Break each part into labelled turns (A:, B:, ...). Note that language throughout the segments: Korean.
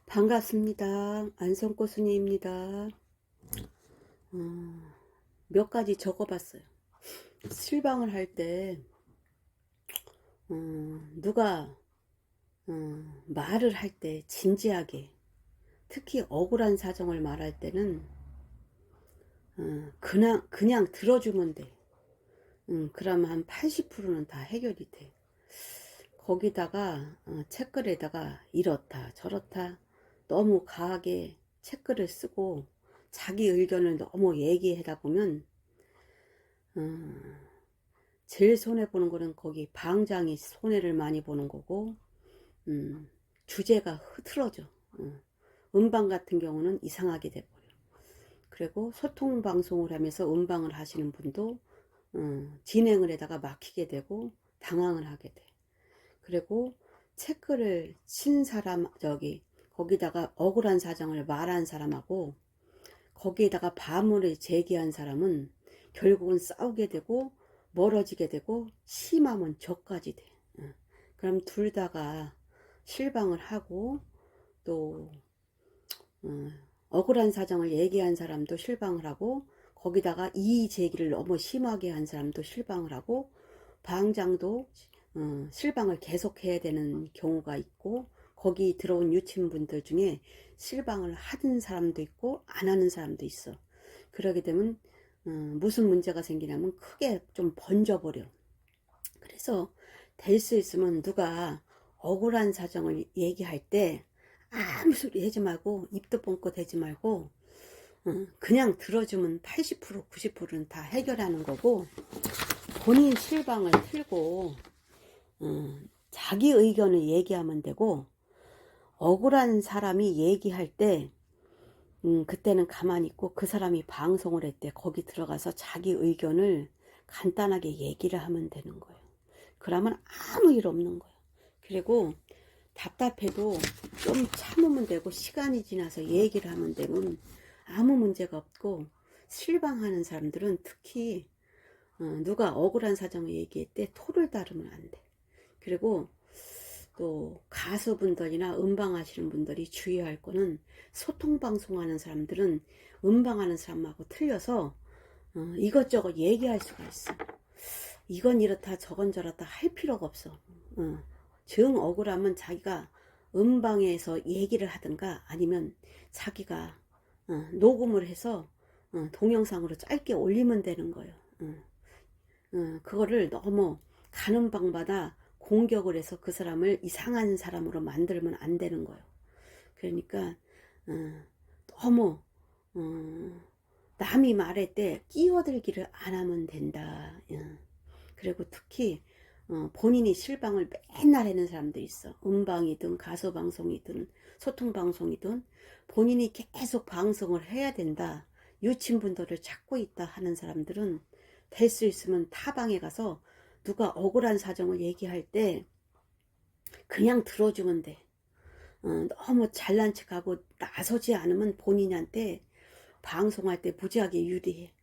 A: 반갑습니다. 안성꽃순이입니다. 몇 가지 적어봤어요. 실방을 할 때 누가 말을 할 때 진지하게, 특히 억울한 사정을 말할 때는 그냥 들어주면 돼. 그러면 한 80%는 다 해결이 돼. 거기다가 책글에다가 이렇다 저렇다 너무 과하게 책글을 쓰고 자기 의견을 너무 얘기하다 보면 제일 손해보는 거는 거기 방장이 손해를 많이 보는 거고, 주제가 흐트러져. 음방 같은 경우는 이상하게 돼버려. 그리고 소통방송을 하면서 음방을 하시는 분도 진행을 해다가 막히게 되고 당황을 하게 돼. 그리고 체크를 친 사람, 거기다가 억울한 사정을 말한 사람하고 거기에다가 반문을 제기한 사람은 결국은 싸우게 되고 멀어지게 되고 심하면 저까지 돼. 그럼 둘 다가 실방을 하고 또 억울한 사정을 얘기한 사람도 실방을 하고 거기다가 이의 제기를 너무 심하게 한 사람도 실방을 하고 방장도 실방을 계속해야 되는 경우가 있고, 거기 들어온 유치원분들 중에 실방을 하는 사람도 있고 안 하는 사람도 있어. 그러게 되면 무슨 문제가 생기냐면 크게 좀 번져버려. 그래서 될 수 있으면 누가 억울한 사정을 얘기할 때 아무 소리 하지 말고 입도 뻥긋 대지 말고 그냥 들어주면 80% 90%는 다 해결하는 거고, 본인 실방을 틀고 자기 의견을 얘기하면 되고, 억울한 사람이 얘기할 때 그때는 가만히 있고 그 사람이 방송을 했대 거기 들어가서 자기 의견을 간단하게 얘기를 하면 되는 거예요. 그러면 아무 일 없는 거예요. 그리고 답답해도 좀 참으면 되고 시간이 지나서 얘기를 하면 되면 아무 문제가 없고, 실방하는 사람들은 특히 누가 억울한 사정을 얘기할 때 토를 다루면 안 돼. 그리고 또 가수분들이나 음방하시는 분들이 주의할 거는, 소통방송하는 사람들은 음방하는 사람하고 틀려서 이것저것 얘기할 수가 있어. 이건 이렇다 저건 저렇다 할 필요가 없어. 정 억울하면 자기가 음방에서 얘기를 하든가 아니면 자기가 녹음을 해서 동영상으로 짧게 올리면 되는 거예요. 그거를 너무 가는 방마다 공격을 해서 그 사람을 이상한 사람으로 만들면 안 되는 거예요. 그러니까 너무 남이 말할 때 끼어들기를 안 하면 된다. 그리고 특히 본인이 실방을 맨날 하는 사람도 있어. 음방이든 가수방송이든 소통방송이든 본인이 계속 방송을 해야 된다, 유친분들을 찾고 있다 하는 사람들은 될 수 있으면 타방에 가서 누가 억울한 사정을 얘기할 때 그냥 들어주면 돼. 너무 잘난 척하고 나서지 않으면 본인한테 방송할 때 무지하게 유리해.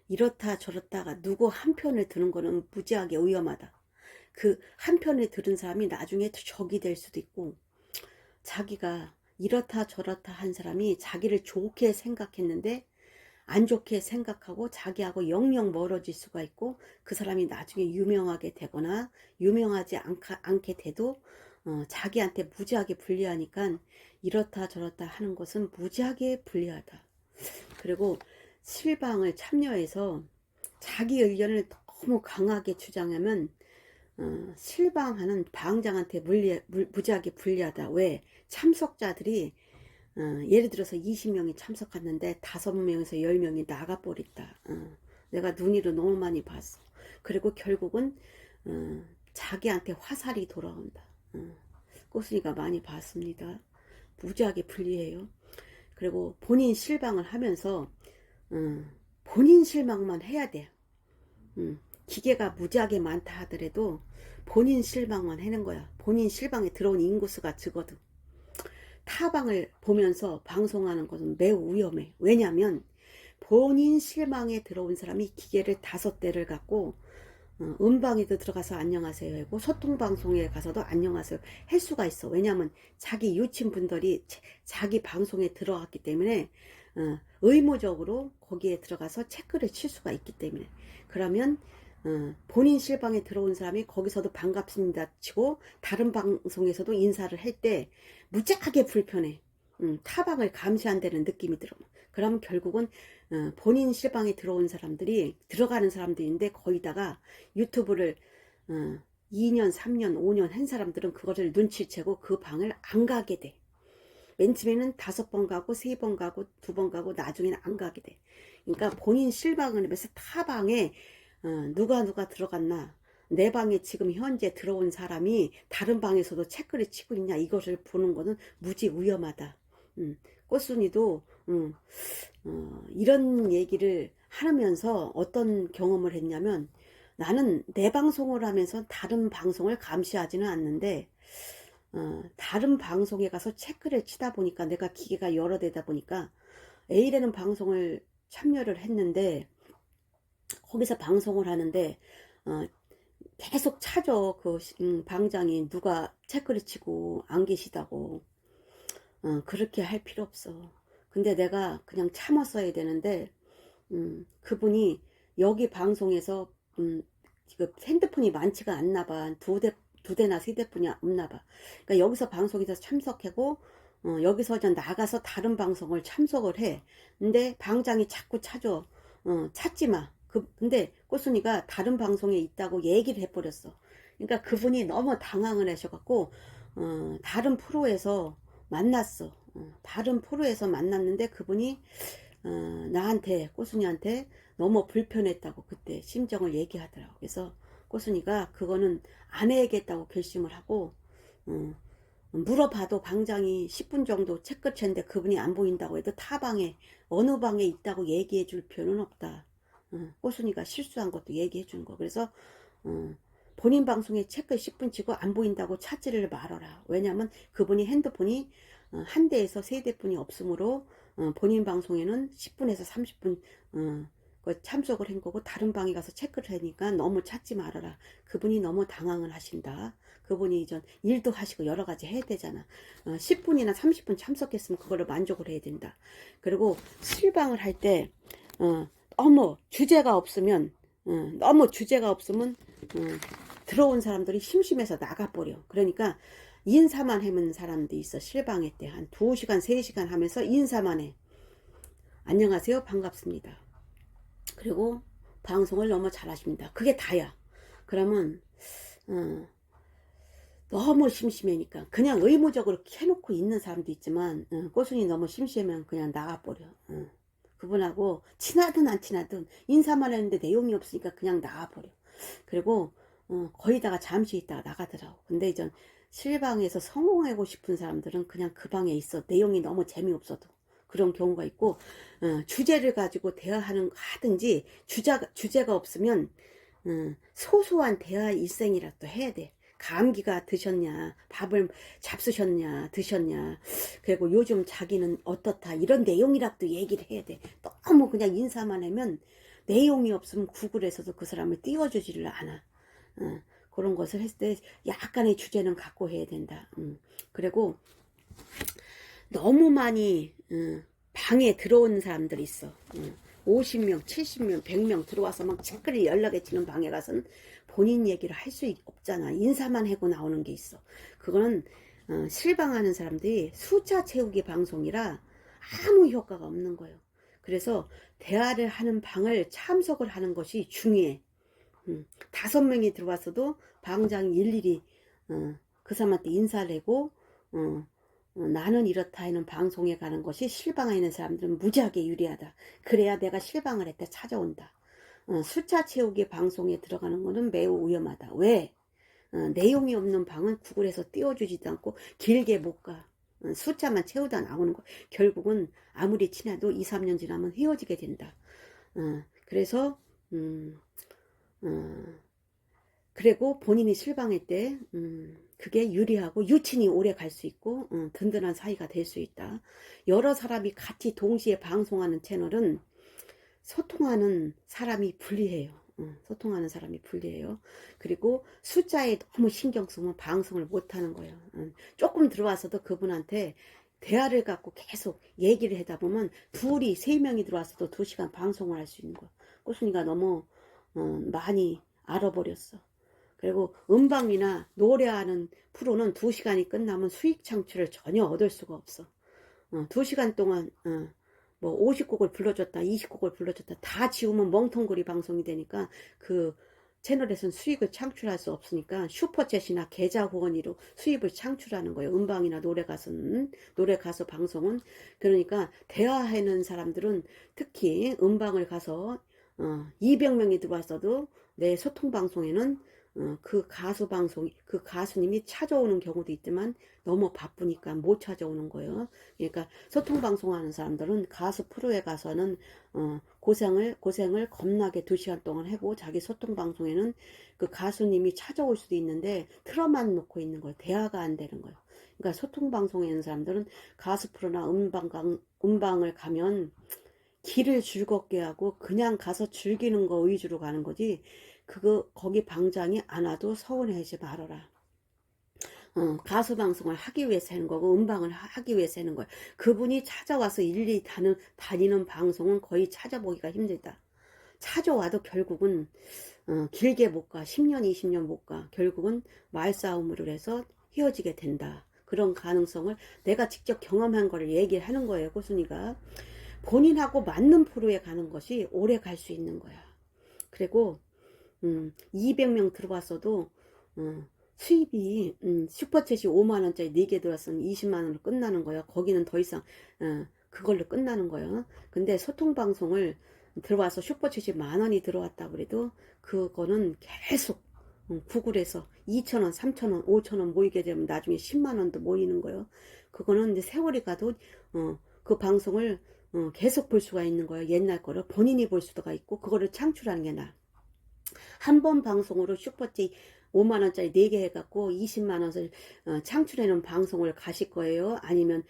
A: 이렇다 저렇다가 누구 한편을 드는 거는 무지하게 위험하다. 그 한편을 들은 사람이 나중에 적이 될 수도 있고, 자기가 이렇다 저렇다 한 사람이 자기를 좋게 생각했는데 안 좋게 생각하고 자기하고 영영 멀어질 수가 있고, 그 사람이 나중에 유명하게 되거나 유명하지 않게 돼도 자기한테 무지하게 불리하니까 이렇다 저렇다 하는 것은 무지하게 불리하다. 그리고 실방을 참여해서 자기 의견을 너무 강하게 주장하면 실방하는 방장한테 무지하게 불리하다. 왜? 참석자들이 예를 들어서 20명이 참석했는데 5명에서 10명이 나가버렸다. 내가 눈으로 너무 많이 봤어. 그리고 결국은 자기한테 화살이 돌아온다. 꽃순이가 많이 봤습니다. 무지하게 불리해요. 그리고 본인 실방을 하면서 본인 실망만 해야 돼요. 기계가 무지하게 많다 하더라도 본인 실망만 하는 거야. 본인 실방에 들어온 인구수가 적어도. 타방을 보면서 방송하는 것은 매우 위험해. 왜냐하면 본인 실망에 들어온 사람이 기계를 5대를 갖고 음방에도 들어가서 안녕하세요 하고 소통방송에 가서도 안녕하세요 할 수가 있어. 왜냐하면 자기 유친분들이 자기 방송에 들어갔기 때문에 의무적으로 거기에 들어가서 체크를 칠 수가 있기 때문에. 그러면 본인 실방에 들어온 사람이 거기서도 반갑습니다 치고 다른 방송에서도 인사를 할 때 무지하게 불편해. 타방을 감시한다는 느낌이 들어. 그러면 결국은 본인 실방에 들어온 사람들이 들어가는 사람들인데 거기다가 유튜브를 2년 3년 5년 한 사람들은 그거를 눈치채고 그 방을 안 가게 돼. 맨 처음에는 5번 가고 3번 가고 2번 가고 나중에는 안 가게 돼. 그러니까 본인 실방을 하면서 타방에 누가 들어갔나, 내 방에 지금 현재 들어온 사람이 다른 방에서도 체크를 치고 있냐, 이것을 보는 거는 무지 위험하다. 꽃순이도 이런 얘기를 하면서 어떤 경험을 했냐면, 나는 내 방송을 하면서 다른 방송을 감시하지는 않는데 다른 방송에 가서 체크를 치다 보니까, 내가 기계가 여러 대다 보니까 A라는 방송을 참여를 했는데 거기서 방송을 하는데 계속 찾아. 그 방장이 누가 체크를 치고 안 계시다고. 그렇게 할 필요 없어. 근데 내가 그냥 참았어야 되는데 그분이 여기 방송에서 지금 핸드폰이 많지가 않나 봐. 두 대나 세 대뿐이 없나 봐. 그러니까 여기서 방송에서 참석하고 여기서 이제 나가서 다른 방송을 참석을 해. 근데 방장이 자꾸 찾아. 찾지 마. 근데 꽃순이가 다른 방송에 있다고 얘기를 해버렸어. 그러니까 그분이 너무 당황을 하셔갖고 다른 프로에서 만났어. 다른 프로에서 만났는데 그분이 나한테, 꽃순이한테 너무 불편했다고 그때 심정을 얘기하더라고. 그래서 꽃순이가 그거는 안 해야겠다고 결심을 하고 물어봐도 방장이 10분 정도 체크체인데 그분이 안 보인다고 해도 타방에 어느 방에 있다고 얘기해 줄 필요는 없다. 꽃순이가 실수한 것도 얘기해 주는 거. 그래서 본인 방송에 체크 10분 치고 안 보인다고 찾지를 말아라. 왜냐하면 그분이 핸드폰이 한 대에서 세 대뿐이 없으므로 본인 방송에는 10분에서 30분 참석을 한 거고, 다른 방에 가서 체크를 하니까 너무 찾지 말아라. 그분이 너무 당황을 하신다. 그분이 이전 일도 하시고 여러 가지 해야 되잖아. 10분이나 30분 참석했으면 그걸로 만족을 해야 된다. 그리고 실방을 할 때 너무 주제가 없으면 들어온 사람들이 심심해서 나가버려. 그러니까 인사만 해는 사람도 있어. 실방회 때 한 2시간 3시간 하면서 인사만 해. 안녕하세요, 반갑습니다. 그리고 방송을 너무 잘하십니다. 그게 다야. 그러면 너무 심심하니까 그냥 의무적으로 해놓고 있는 사람도 있지만 꽃순이 너무 심심하면 그냥 나가버려. 그분하고 친하든 안 친하든 인사만 했는데 내용이 없으니까 그냥 나가버려. 그리고 거기다가 잠시 있다가 나가더라고. 근데 이제 실방에서 성공하고 싶은 사람들은 그냥 그 방에 있어. 내용이 너무 재미없어도. 그런 경우가 있고, 주제를 가지고 하든지, 주제가 없으면 소소한 대화 일생이라도 해야 돼. 감기가 드셨냐, 밥을 잡수셨냐, 드셨냐, 그리고 요즘 자기는 어떻다, 이런 내용이라도 얘기를 해야 돼. 너무 그냥 인사만 하면 내용이 없으면 구글에서도 그 사람을 띄워주지를 않아. 그런 것을 했을 때 약간의 주제는 갖고 해야 된다. 그리고 너무 많이 방에 들어오는 사람들이 있어. 50명, 70명, 100명 들어와서 막 체크를 연락해 주는 방에 가서는 본인 얘기를 할 수 없잖아. 인사만 하고 나오는 게 있어. 그거는 실방하는 사람들이 숫자 채우기 방송이라 아무 효과가 없는 거예요. 그래서 대화를 하는 방을 참석을 하는 것이 중요해. 5명이 들어왔어도 방장이 일일이 그 사람한테 인사를 하고 나는 이렇다 하는 방송에 가는 것이 실방에 있는 사람들은 무지하게 유리하다. 그래야 내가 실방을 했다 찾아온다. 숫자 채우기 방송에 들어가는 것은 매우 위험하다. 왜? 내용이 없는 방은 구글에서 띄워주지도 않고 길게 못 가. 숫자만 채우다 나오는 거. 결국은 아무리 친해도 2, 3년 지나면 헤어지게 된다. 그래서 그리고 본인이 실방할 때 그게 유리하고 유친이 오래 갈 수 있고 든든한 사이가 될 수 있다. 여러 사람이 같이 동시에 방송하는 채널은 소통하는 사람이 불리해요. 소통하는 사람이 불리해요. 그리고 숫자에 너무 신경 쓰면 방송을 못 하는 거예요. 조금 들어와서도 그분한테 대화를 갖고 계속 얘기를 하다 보면 둘이 세 명이 들어와서도 2시간 방송을 할 수 있는 거야. 꼬순이가 너무 많이 알아버렸어. 그리고 음방이나 노래하는 프로는 2시간이 끝나면 수익 창출을 전혀 얻을 수가 없어. 2시간 동안 뭐 50곡을 불러줬다 20곡을 불러줬다 다 지우면 멍텅구리 방송이 되니까 그 채널에서는 수익을 창출할 수 없으니까 슈퍼챗이나 계좌 후원으로 수입을 창출하는 거예요. 음방이나 노래 가수는, 노래 가수 방송은. 그러니까 대화하는 사람들은 특히 음방을 가서 200명이 들어왔어도 내 소통 방송에는 그 가수 방송, 그 가수님이 찾아오는 경우도 있지만 너무 바쁘니까 못 찾아오는 거예요. 그러니까 소통 방송하는 사람들은 가수 프로에 가서는 고생을 겁나게 2시간 동안 하고 자기 소통 방송에는 그 가수님이 찾아올 수도 있는데 틀어만 놓고 있는 거예요. 대화가 안 되는 거예요. 그러니까 소통 방송에 있는 사람들은 가수 프로나 음방을 가면 길을 즐겁게 하고 그냥 가서 즐기는 거 위주로 가는 거지 거기 방장이 안 와도 서운해하지 말아라. 가수 방송을 하기 위해서 하는 거고 음방을 하기 위해서 하는 거야. 그분이 찾아와서 일일이 다니는 방송은 거의 찾아보기가 힘들다. 찾아와도 결국은 길게 못 가. 10년 20년 못 가. 결국은 말싸움으로 해서 헤어지게 된다. 그런 가능성을 내가 직접 경험한 거를 얘기를 하는 거예요. 꼬순이가. 본인하고 맞는 프로에 가는 것이 오래 갈 수 있는 거야. 그리고 200명 들어왔어도 수입이 슈퍼챗이 5만원짜리 4개 들어왔으면 20만원으로 끝나는 거예요. 거기는 더 이상 그걸로 끝나는 거예요. 근데 소통방송을 들어와서 슈퍼챗이 만원이 들어왔다 그래도 그거는 계속 구글에서 2,000원, 3,000원, 5,000원 모이게 되면 나중에 10만원도 모이는 거예요. 그거는 이제 세월이 가도 그 방송을 계속 볼 수가 있는 거예요. 옛날 거를 본인이 볼 수가 있고 그거를 창출하는 게 나아. 한 번 방송으로 슈퍼챗 5만원짜리 4개 해갖고 20만원을 창출해놓은 방송을 가실 거예요? 아니면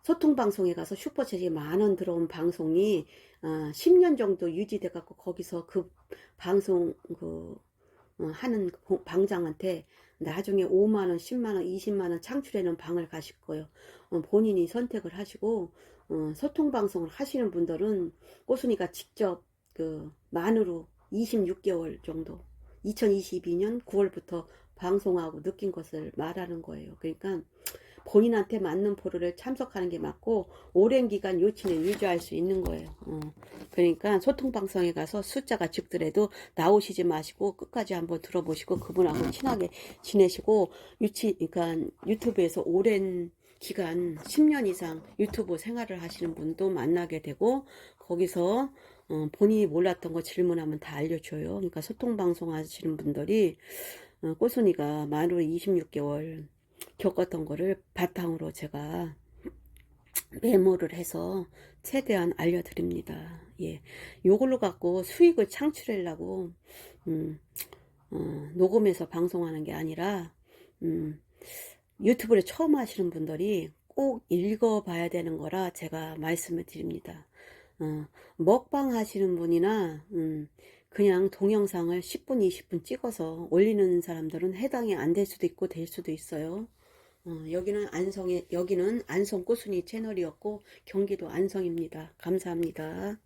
A: 소통방송에 가서 슈퍼챗이 만원 들어온 방송이 10년 정도 유지돼갖고 거기서 그 방송 하는 방장한테 나중에 5만원, 10만원, 20만원 창출해놓은 방을 가실 거예요. 본인이 선택을 하시고 소통방송을 하시는 분들은 꼬순이가 직접 만으로 26개월 정도 2022년 9월부터 방송하고 느낀 것을 말하는 거예요. 그러니까 본인한테 맞는 프로를 참석하는 게 맞고 오랜 기간 요친을 유지할 수 있는 거예요. 그러니까 소통방송에 가서 숫자가 적더라도 나오시지 마시고 끝까지 한번 들어보시고 그분하고 친하게 지내시고 그러니까 유튜브에서 오랜 기간 10년 이상 유튜브 생활을 하시는 분도 만나게 되고 거기서 본인이 몰랐던 거 질문하면 다 알려줘요. 그러니까 소통방송 하시는 분들이 꼬순이가 만으로 26개월 겪었던 거를 바탕으로 제가 메모를 해서 최대한 알려드립니다. 예, 요걸로 갖고 수익을 창출하려고 녹음해서 방송하는 게 아니라 유튜브를 처음 하시는 분들이 꼭 읽어봐야 되는 거라 제가 말씀을 드립니다. 먹방 하시는 분이나 그냥 동영상을 10분 20분 찍어서 올리는 사람들은 해당이 안 될 수도 있고 될 수도 있어요. 여기는 안성 꼬순이 채널이었고 경기도 안성입니다. 감사합니다.